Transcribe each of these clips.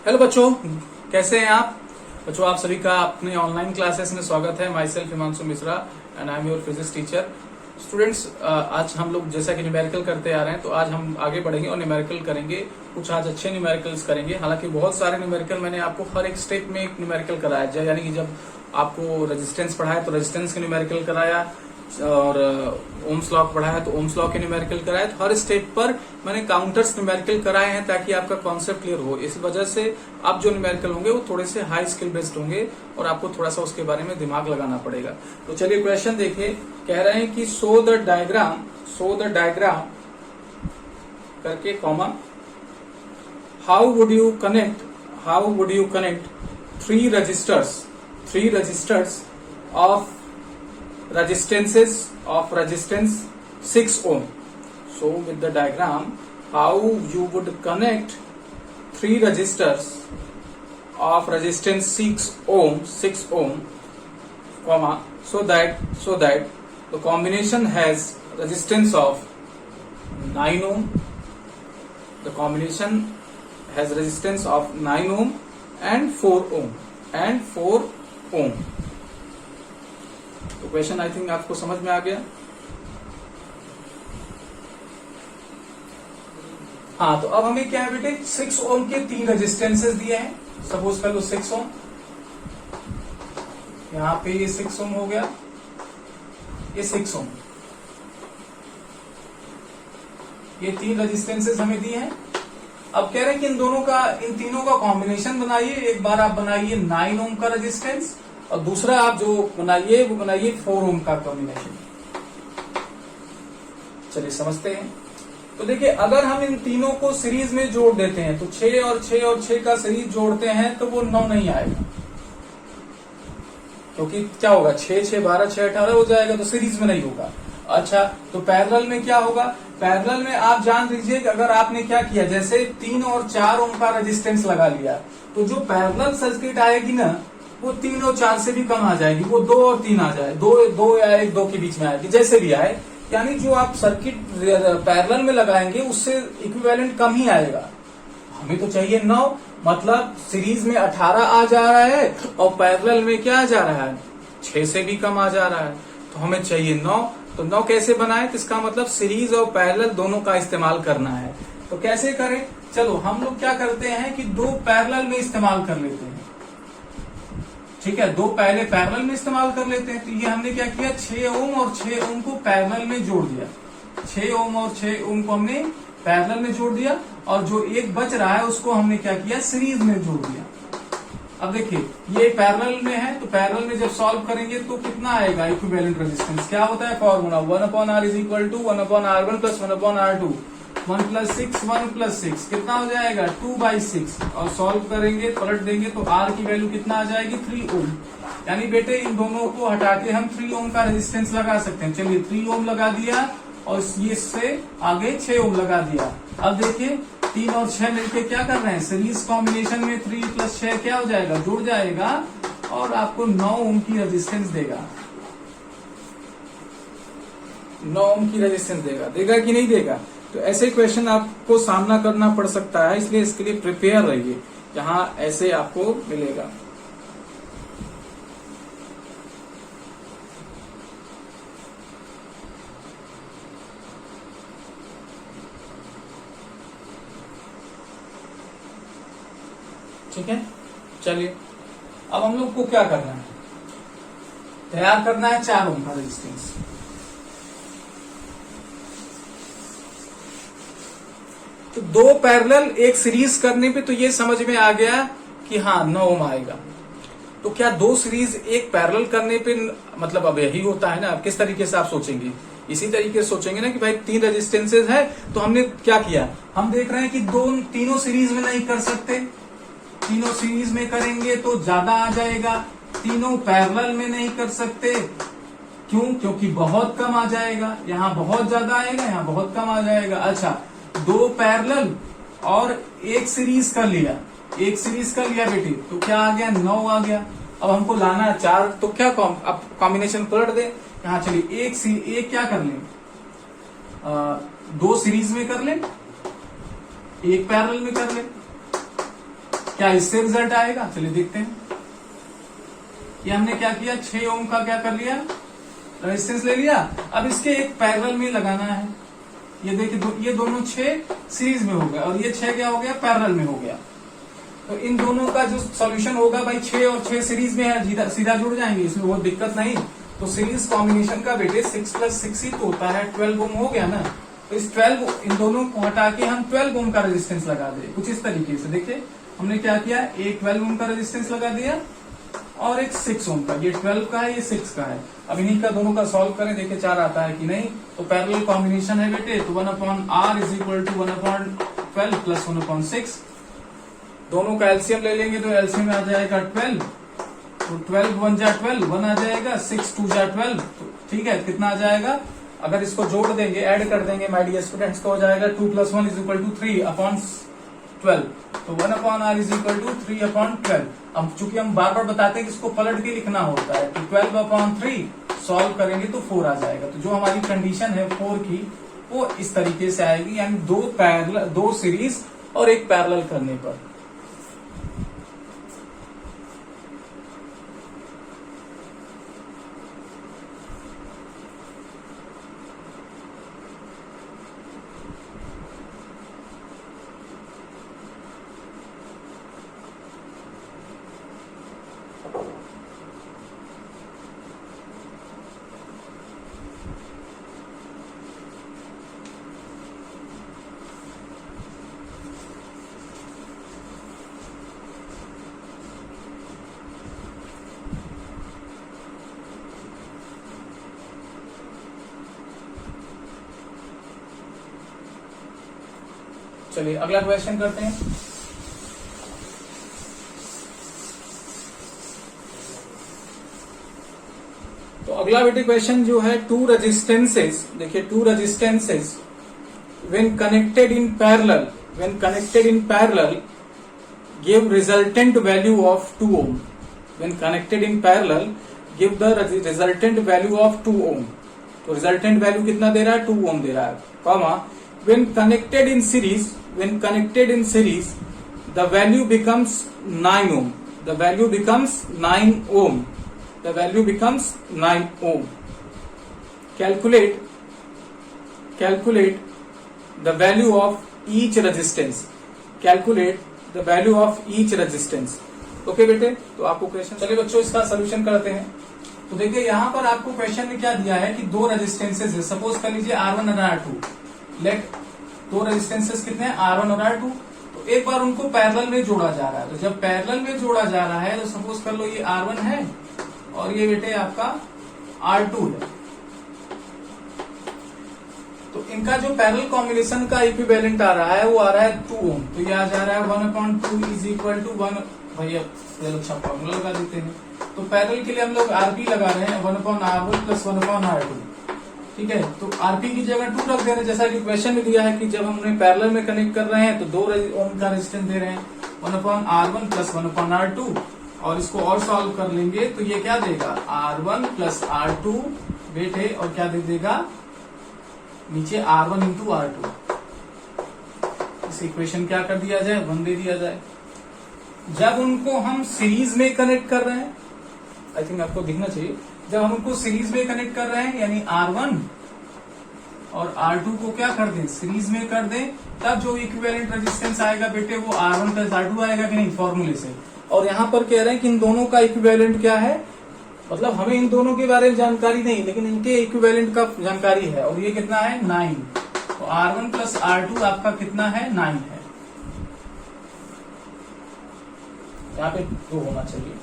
Hello बच्चों, कैसे हैं आप? बच्चों, आप सभी का अपने ऑनलाइन क्लासेस में स्वागत है। My self Himanshu Mishra and I am your physics teacher. Students, आज हम लोग जैसा कि न्यूमेरिकल करते आ रहे हैं, तो आज हम आगे बढ़ेंगे और न्यूमेरिकल करेंगे। कुछ आज अच्छे न्यूमेरिकल्स करेंगे। हालांकि बहुत सारे न्यूमेरिकल मैंने आपको हर एक स्टेप में एक न्यूमेरिकल कराया, यानी कि जब आपको रेजिस्टेंस पढ़ाया तो रेजिस्टेंस के न्यूमेरिकल कराया, और ओम्स लॉ पढ़ा है तो ओम्स लॉ के न्यूमेरिकल कराया। तो हर स्टेप पर मैंने काउंटर्स न्यूमेरिकल कराए हैं ताकि आपका कॉन्सेप्ट क्लियर हो। इस वजह से अब जो न्यूमेरिकल होंगे वो थोड़े से हाई स्किल बेस्ड होंगे और आपको थोड़ा सा उसके बारे में दिमाग लगाना पड़ेगा। तो चलिए क्वेश्चन देखिए। कह रहे हैं कि शो द डायग्राम करके comma, how would you connect three resistors of resistance 6 ohm. So with the diagram, how you would connect three resistors of resistance 6 ohm, comma, so that the combination has resistance of 9 ohm. The combination has resistance of 9 ohm and 4 ohm. तो question I think आपको समझ में आ गया। हाँ, तो अब हमें क्या है बेटे, 6 ओम के 3 रेजिस्टेंसेस दिए हैं। सपोज कर लो 6 ओम, यहां पे ये 6 ओम हो गया, ये 6 ओम, ये 3 रेजिस्टेंसेस हमें दिए हैं। अब कह रहे हैं कि इन तीनों का कॉम्बिनेशन बनाइए। एक बार आप बनाइए 9 ओम का रेजिस्टेंस और दूसरा आप जो बनाइए वो बनाइए 4 ओम का कॉम्बिनेशन। चलिए समझते हैं। तो देखिए, अगर हम इन तीनों को सीरीज में जोड़ देते हैं तो 6 और 6 और 6 का सीरीज जोड़ते हैं तो वो 9 नहीं आएगा, क्योंकि क्या होगा, 6 6 12 6 18 हो जाएगा, तो सीरीज में नहीं होगा। अच्छा, तो पैरेलल में क्या होगा? पैरेलल में आप जान लीजिए कि अगर आपने क्या किया, जैसे 3 और 4 ओम का रेजिस्टेंस लगा लिया, तो जो पैरेलल सर्किट आएगी ना, वो 3 और 4 से भी कम आ जाएगी, वो 2 और 3 आ जाए, 2 या 1 2 के बीच में आएगी, जैसे भी आए। यानी जो आप सर्किट पैरेलल में लगाएंगे उससे इक्विवेलेंट कम ही आएगा। हमें तो चाहिए 9, मतलब सीरीज में 18 आ जा रहा है और पैरेलल में क्या आ जा रहा है, 6 से भी कम आ जा रहा है। तो हमें चाहिए 9। तो 9 कैसे बनाए? तो इसका मतलब सीरीज और पैरेलल दोनों का इस्तेमाल करना है। तो कैसे करें? चलो हम लोग क्या करते हैं कि 2 पैरेलल में इस्तेमाल कर लेते हैं। ठीक है, 2 पहले पैरेलल में इस्तेमाल कर लेते हैं। तो ये हमने क्या किया, 6 ओम और 6 ओम को पैरेलल में जोड़ दिया। 6 ओम और 6 ओम को हमने पैरेलल में जोड़ दिया, और जो एक बच रहा है उसको हमने क्या किया, सीरीज में जोड़ दिया। अब देखिए, ये पैरेलल में है, तो पैरेलल में जब सॉल्व करेंगे तो कितना आएगा इक्विवेलेंट रेजिस्टेंस? क्या होता है formula, 1/r is equal to 1/r1 plus 1/r2। 1 + 6 1 + 6 कितना हो जाएगा, 2/6। और सॉल्व करेंगे, पलट देंगे तो R की वैल्यू कितना आ जाएगी, 3 ओम। यानी बेटे इन दोनों को हटा के हम 3 ओम का रेजिस्टेंस लगा सकते हैं। चलिए 3 ओम लगा दिया और ये इससे आगे 6 ओम लगा दिया। अब देखिए 3 और 6 मिलके क्या कर रहे हैं, सीरीज कॉम्बिनेशन में 3 + 6 क्या हो जाएगा, जुड़ जाएगा और आपको 9 ओम की रेजिस्टेंस देगा। 9 ओम की रेजिस्टेंस देगा कि नहीं देगा? तो ऐसे क्वेश्चन आपको सामना करना पड़ सकता है, इसलिए इसके लिए प्रिपेयर रहिए। यहां ऐसे आपको मिलेगा। ठीक है, चलिए अब हम लोग को क्या करना है, तैयार करना है 4 ओम का रेजिस्टेंस। तो 2 पैरेलल एक सीरीज करने पे तो ये समझ में आ गया कि हाँ 9 ओम आएगा। तो क्या 2 सीरीज एक पैरेलल करने पे, मतलब अब यही होता है ना, अब किस तरीके से आप सोचेंगे, इसी तरीके से सोचेंगे ना कि भाई 3 रेजिस्टेंसेज है, तो हमने क्या किया, हम देख रहे हैं कि तीनों सीरीज में नहीं कर सकते। तीनों सीरीज में करेंगे तो ज्यादा आ जाएगा। तीनों पैरेलल में नहीं कर सकते, क्यों? क्योंकि बहुत कम आ जाएगा। यहाँ बहुत ज्यादा आएगा, यहाँ बहुत कम आ जाएगा। अच्छा, 2 पैरेलल और एक सीरीज कर लिया, बेटी, तो क्या आ गया, 9 आ गया। अब हमको लाना है 4, तो क्या अब कॉम्बिनेशन पलट दे। यहाँ चलिए एक क्या कर लें, 2 सीरीज में कर लें, एक पैरेलल में कर लें। क्या इससे रिजल्ट आएगा? चलिए देखते हैं। ये हमने क्या किया, 6 ओम का क्या कर लिया, रेजिस्टेंस ले लिया। अब इसके एक पैरेलल में लगाना है। ये देखिए ये दोनों 6 सीरीज में हो गया और ये 6 क्या हो गया, पैरेलल में हो गया। तो इन दोनों का जो सॉल्यूशन होगा भाई, 6 और 6 सीरीज में है, सीधा जुड़ जाएंगे, इसमें बहुत दिक्कत नहीं। तो सीरीज कॉम्बिनेशन का बेटे 6 + 6 ही तो होता है, 12 ओम हो गया ना। तो इस 12 इन दोनों को हटा के हम 12 ओम का रेजिस्टेंस लगा दे कुछ इस तरीके से। देखिए हमने क्या किया, एक 12 ओम का रेजिस्टेंस लगा दिया और एक 6 ओम का। ये 12 का है, ये 6 का है। अब इन्हीं का दोनों का सॉल्व करें, देखिए 4 आता है कि नहीं। तो पैरेलल कॉम्बिनेशन है बेटे, तो 1/r = 1/12 + 1/6। दोनों का एलसीएम ले लेंगे तो एलसीएम में आ जाएगा 12। तो 12 × 1 = 12, 1 आ जाएगा, 6 × 2 = 12। तो ठीक है, कितना आ जाएगा? अगर इसको जोड़ देंगे, ऐड कर देंगे माय डियर स्टूडेंट्स, तो हो जाएगा 2 + 1 = 3/12। तो 1/r = 3/12। अब चूंकि हम बार बार बताते हैं कि इसको पलट के लिखना होता है, तो 12/3 सॉल्व करेंगे तो 4 आ जाएगा। तो जो हमारी कंडीशन है 4 की, वो इस तरीके से आएगी, यानी 2 सीरीज और एक पैरेलल करने पर। चलिए अगला क्वेश्चन करते हैं। तो अगला बेटे क्वेश्चन जो है, 2 रेजिस्टेंसेस, देखिए 2 resistances when connected in parallel give resultant value of 2 ohm. When connected in parallel give the resultant value of 2 ohm. तो रिजल्टेंट वैल्यू कितना दे रहा है, 2 ओम दे रहा है, comma when connected in series the value becomes 9 ohm. The value becomes 9 ohm. Calculate the value of each resistance. Okay बेटे, तो आपको question, चलिए बच्चों इसका सोल्यूशन करते हैं। तो देखिए यहाँ पर आपको क्वेश्चन में क्या दिया है कि 2 रेजिस्टेंसेस है। सपोज कर लीजिए R1 और R2। लेट 2 रेजिस्टेंसेस कितने हैं, R1 और R2। तो एक बार उनको पैरेलल में जोड़ा जा रहा है। तो जब पैरेलल में जोड़ा जा रहा है, तो सपोज कर लो ये R1 है और ये बेटे आपका R2 है। तो इनका जो पैरेलल कॉम्बिनेशन का इक्विवेलेंट आ रहा है, वो आ रहा है 2 ओम। तो ये आ जा रहा है 1/2 = 1। भैया ये लोग फॉर्मूला लगा देते हैं। तो पैरेलल के लिए हम लोग आरपी लगा रहे हैं, 1/r1 + 1/r2। ठीक है, तो आरपी की जगह 2 रख दे रहे हैं, जैसा कि क्वेश्चन में दिया है कि जब हमने पैरेलल में कनेक्ट कर रहे हैं तो 2 ओम का रेजिस्टेंस दे रहे हैं, 1/r1 + 1/r2। और इसको और सॉल्व कर लेंगे तो ये क्या देगा, R1 + R2 बेटे, और क्या दे देगा नीचे R1 × R2। इस इक्वेशन क्या कर दिया जाए, 1 दे दिया जाए। जब उनको हम सीरीज में कनेक्ट कर रहे हैं, आई थिंक आपको दिखना चाहिए, जब हम उनको सीरीज में कनेक्ट कर रहे हैं, यानी R1 और R2 को क्या कर दें, सीरीज में कर दें, तब जो इक्विवेलेंट रेजिस्टेंस आएगा बेटे, वो R1 + R2 आएगा कि नहीं, फॉर्मूले से। और यहाँ पर कह रहे हैं कि इन दोनों का इक्विवेलेंट क्या है, मतलब हमें इन दोनों के बारे में जानकारी नहीं, लेकिन इनके इक्विवेलेंट का जानकारी है। और ये कितना है, 9। तो R1 + R2 आपका कितना है, 9 है। यहाँ पे 2 होना चाहिए।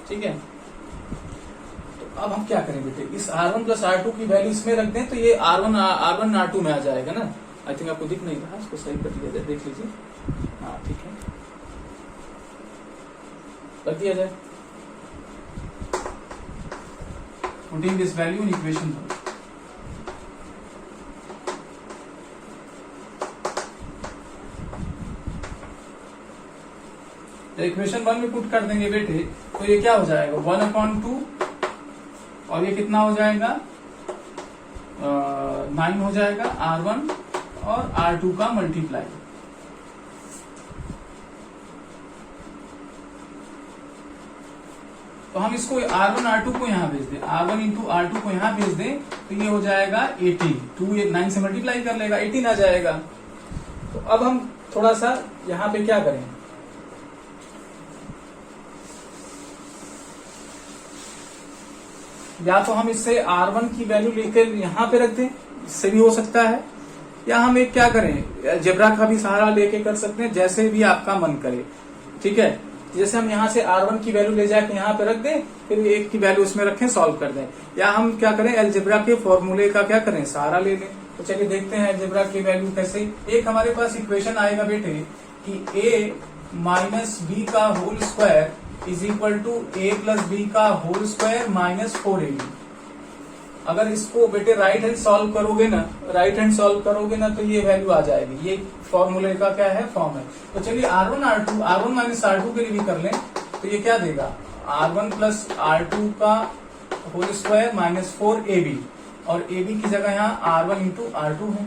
ठीक है, तो अब हम क्या करें बेटे, इस R1 + R2 की वैल्यू इसमें रख दें, तो ये R1 R2 में आ जाएगा ना। आई थिंक आपको दिख नहीं रहा, इसको सही कर दिया जाए, देख लीजिए। हाँ ठीक है, रख दिया जाए। Putting this value in equation 1. तो इक्वेशन 1 में पुट कर देंगे बेटे, तो ये क्या हो जाएगा, 1/2, और ये कितना हो जाएगा, 9 हो जाएगा R1 और R2 का मल्टीप्लाई। तो हम इसको R1 R2 को यहाँ भेज दें, R1 इंटू R2 को यहाँ भेज दें, तो ये हो जाएगा 18, 2 ये 9 से मल्टीप्लाई कर लेगा, 18 आ जाएगा। तो अब हम थोड़ा सा यहाँ पे क्या करें, या तो हम इससे R1 की वैल्यू लेकर यहाँ पे रख दें, इससे भी हो सकता है, या हम एक क्या करें, जेब्रा का भी सहारा लेके कर सकते हैं, जैसे भी आपका मन करे। ठीक है, जैसे हम यहाँ से R1 की वैल्यू ले जाके यहाँ पे रख दें, फिर एक की वैल्यू उसमें रखें, सॉल्व कर दें, या हम क्या करें, अलजेब्रा के फॉर्मूले का क्या करें, सहारा ले लें। तो चलिए देखते हैं अलजेब्रा की वैल्यू कैसे। एक हमारे पास इक्वेशन आएगा बेटे कि a माइनस बी का whole square is equal to a plus B का होल स्क्वायर माइनस 4ab। अगर इसको बेटे राइट हैंड सॉल्व करोगे ना, राइट हैंड सॉल्व करोगे ना, तो ये वैल्यू आ जाएगी। ये फॉर्मूले का क्या है, फॉर्म है। तो चलिए R1 माइनस R2 के लिए भी कर लें, तो ये क्या देगा, R1 प्लस R2 का होल स्क्वायर माइनस 4ab, और ab की जगह यहाँ R1 इंटू R2 है।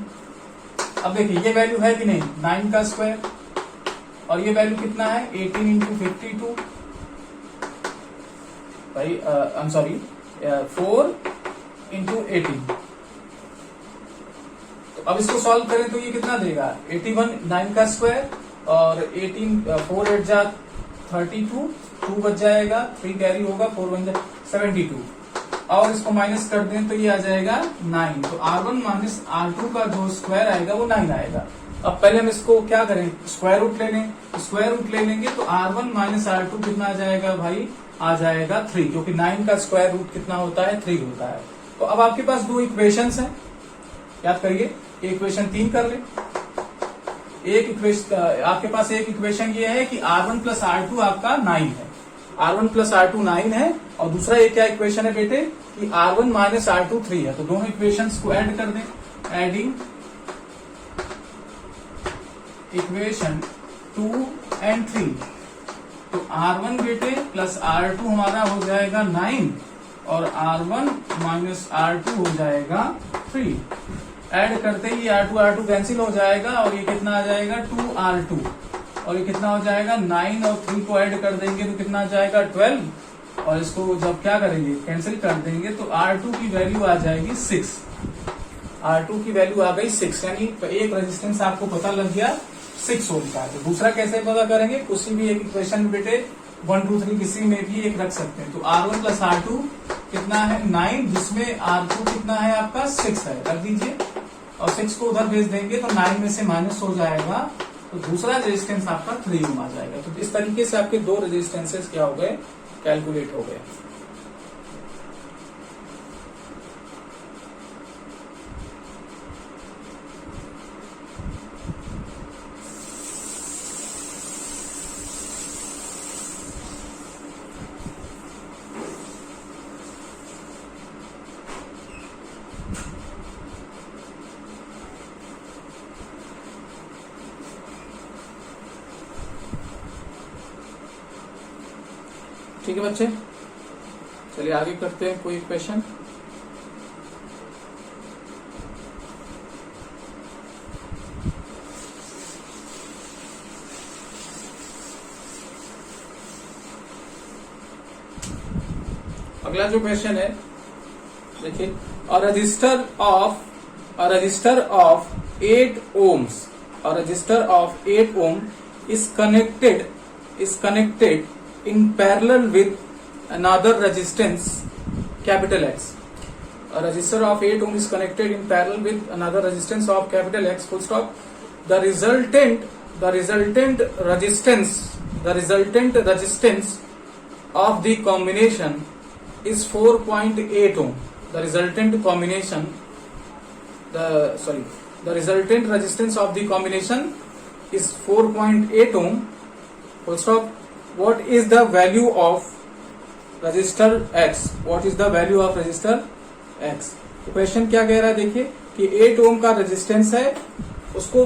अब देखिए ये वैल्यू है कि नहीं, 9 का स्क्वायर, और ये वैल्यू कितना है, 18 इंटू 52, भाई आई एम सॉरी 4 इंटू 18। तो अब इसको सॉल्व करें तो ये कितना देगा, 81, 9 का स्क्वायर और 18, 4 8 जा 32, 2 बच जाएगा, 3 कैरी होगा, 4 1 जा 72, और इसको माइनस कर दें तो ये आ जाएगा 9। तो R1 माइनस R2 का जो स्क्वायर आएगा वो 9 आएगा। अब पहले हम इसको क्या करें, स्क्वायर रूट ले लें। स्क्वायर रूट ले लेंगे तो R1 माइनस R2 कितना आ जाएगा भाई, आ जाएगा 3, क्योंकि 9 का स्क्वायर रूट कितना होता है, 3 होता है। तो अब आपके पास दो इक्वेशंस हैं, याद करिए, इक्वेशन 3 कर ले। एक इक्वेशन आपके पास, एक इक्वेशन ये है कि R1 प्लस R2 आपका 9 है, R1 प्लस R2 9 है, और दूसरा ये क्या इक्वेशन है बेटे कि R1 माइनस R2 3 है। तो दोनों इक्वेशंस को ऐड कर दें, एडिंग इक्वेशन 2 एंड 3। तो R1 बेटे प्लस R2 हमारा हो जाएगा 9, और R1 माइनस R2 हो जाएगा 3। ऐड करते ही R2 कैंसिल हो जाएगा, और ये कितना आ जाएगा, 2R2, और ये कितना हो जाएगा, 9 और 3 को ऐड कर देंगे तो कितना आ जाएगा, 12, और इसको जब क्या करेंगे, कैंसिल कर देंगे, तो R2 की वैल्यू आ जाएगी 6। R2 की वैल्यू आ गई 6, यानी एक रेजिस्टेंस आपको पता लग गया 6 ओम का। तो दूसरा कैसे पता करेंगे, किसी भी एक इक्वेशन में बेटे 1 2 3 किसी में भी एक रख सकते हैं। तो R1 प्लस R2 कितना है, 9, जिसमें R2 कितना है आपका 6 है, रख दीजिए, और 6 को उधर भेज देंगे तो 9 में से माइनस हो जाएगा, तो दूसरा रेजिस्टेंस आपका 3 ओम आ जाएगा। तो इस तरीके से आपके दो रेजिस्टेंसेस क्या हो गए, कैलकुलेट हो गए। ठीक है बच्चे, चलिए आगे करते हैं कोई क्वेश्चन। अगला जो क्वेश्चन है देखिए, a resistor of 8 ohms, a resistor of 8 ohm is connected in parallel with another resistance capital X. A resistor of 8 ohm is connected in parallel with another resistance of capital X, full stop. The resultant resistance of the combination is 4.8 ohm. The resultant resistance of the combination is 4.8 ohm, full stop. What is the value of resistor X? What is the value of resistor X? Question क्या कह रहा है, देखिए कि 8 ओम का resistance है, उसको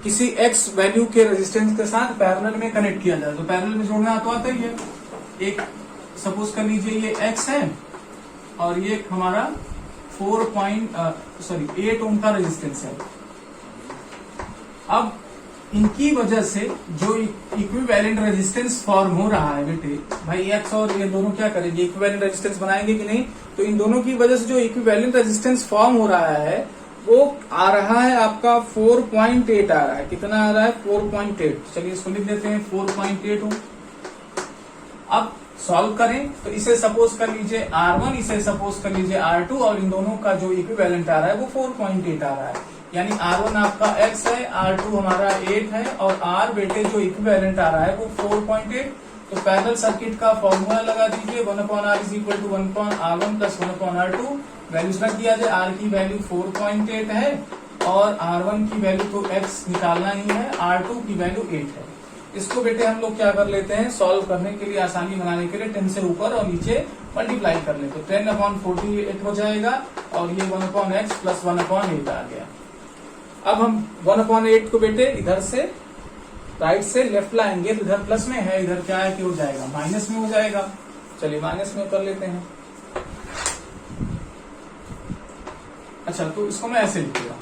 किसी X वैल्यू के रेजिस्टेंस के साथ पैरेलल में कनेक्ट किया जाए। तो पैरेलल में जोड़ना तो आता ही है। एक सपोज कर लीजिए ये X है, और ये हमारा 8 ओम का रेजिस्टेंस है। अब इनकी वजह से जो इक्विवेलेंट रेजिस्टेंस फॉर्म हो रहा है बेटे, भाई एक्स और ये दोनों क्या करेंगे, इक्विवेलेंट रेजिस्टेंस बनाएंगे कि नहीं। तो इन दोनों की वजह से जो इक्विवेलेंट रेजिस्टेंस फॉर्म हो रहा है वो आ रहा है आपका 4.8 आ रहा है। कितना आ रहा है, 4.8। चलिए इसको लिख देते हैं 4.8 हो। अब सॉल्व करें तो इसे सपोज कर लीजिए R1, इसे सपोज कर लीजिए R2, और इन दोनों का जो इक्विवेलेंट आ रहा है वो 4.8 आ रहा है। यानी R1 आपका x है, R2 हमारा 8 है, और R बेटे जो इक्विवेलेंट आ रहा है वो 4.8। तो पैरेलल सर्किट का फॉर्मूला लगा दीजिए, 1/R is equal to 1/R1 plus 1/R2। Values रख दिया जाए, R की वैल्यू 4.8 है और R1 की वैल्यू तो x निकालना ही है, R2 की वैल्यू 8 है। इसको बेटे हम लोग क्या कर लेते हैं, सॉल्व करने के लिए, आसानी बनाने के लिए 10 से ऊपर और नीचे मल्टीप्लाई कर लेते हैं। तो 10/48 हो जाएगा और ये 1/x प्लस 1/8 आ गया। अब हम 1/8 को बेटे इधर से राइट से लेफ्ट लाएंगे तो इधर प्लस में है, इधर क्या है कि हो जाएगा माइनस में हो जाएगा। चलिए माइनस में कर लेते हैं। अच्छा, तो इसको मैं ऐसे लिखूंगा,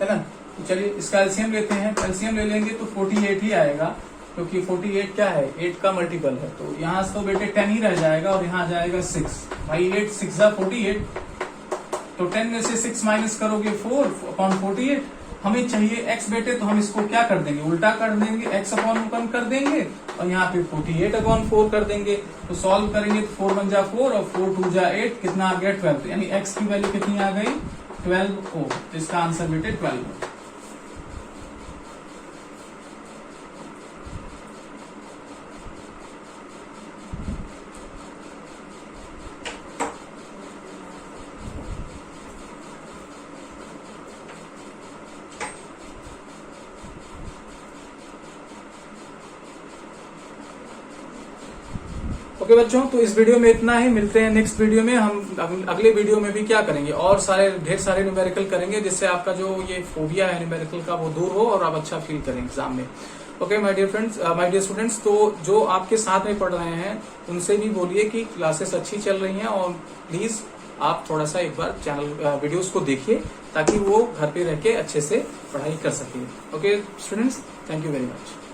है ना। तो चलिए इसका एलसीएम लेते हैं। एलसीएम ले लेंगे तो 48 ही आएगा, क्योंकि 48 क्या है, 8 का मल्टीपल है। तो यहाँ से तो बेटे 10 ही रह जाएगा और यहाँ जाएगा 6। भाई 8 6 48, तो 10 में से 6 माइनस करोगे 4/48। हमें चाहिए x बेटे, तो हम इसको क्या कर देंगे, उल्टा कर देंगे, x/1 कर देंगे और यहाँ पे 48/4 कर देंगे। तो सॉल्व करेंगे तो 4 1 जा 4 और 4 2 जा 8, कितना आ गया 12। यानी x की वैल्यू कितनी आ गई, 12 ओम। तो इसका आंसर बेटे 12 ओम। ओके बच्चों, तो इस वीडियो में इतना ही। मिलते हैं नेक्स्ट वीडियो में। हम अगले वीडियो में भी क्या करेंगे, और ढेर सारे न्यूमेरिकल करेंगे, जिससे आपका जो ये फोबिया है न्यूमेरिकल का वो दूर हो और आप अच्छा फील करें एग्जाम में। Okay my dear friends, my dear students, तो जो आपके साथ में पढ़ रहे हैं उनसे भी बोलिए कि क्लासेस अच्छी चल रही हैं और प्लीज आप थोड़ा सा एक बार चैनल वीडियोस को देखिए, ताकि वो घर पे रह के अच्छे से पढ़ाई कर सके। Okay students, thank you very much.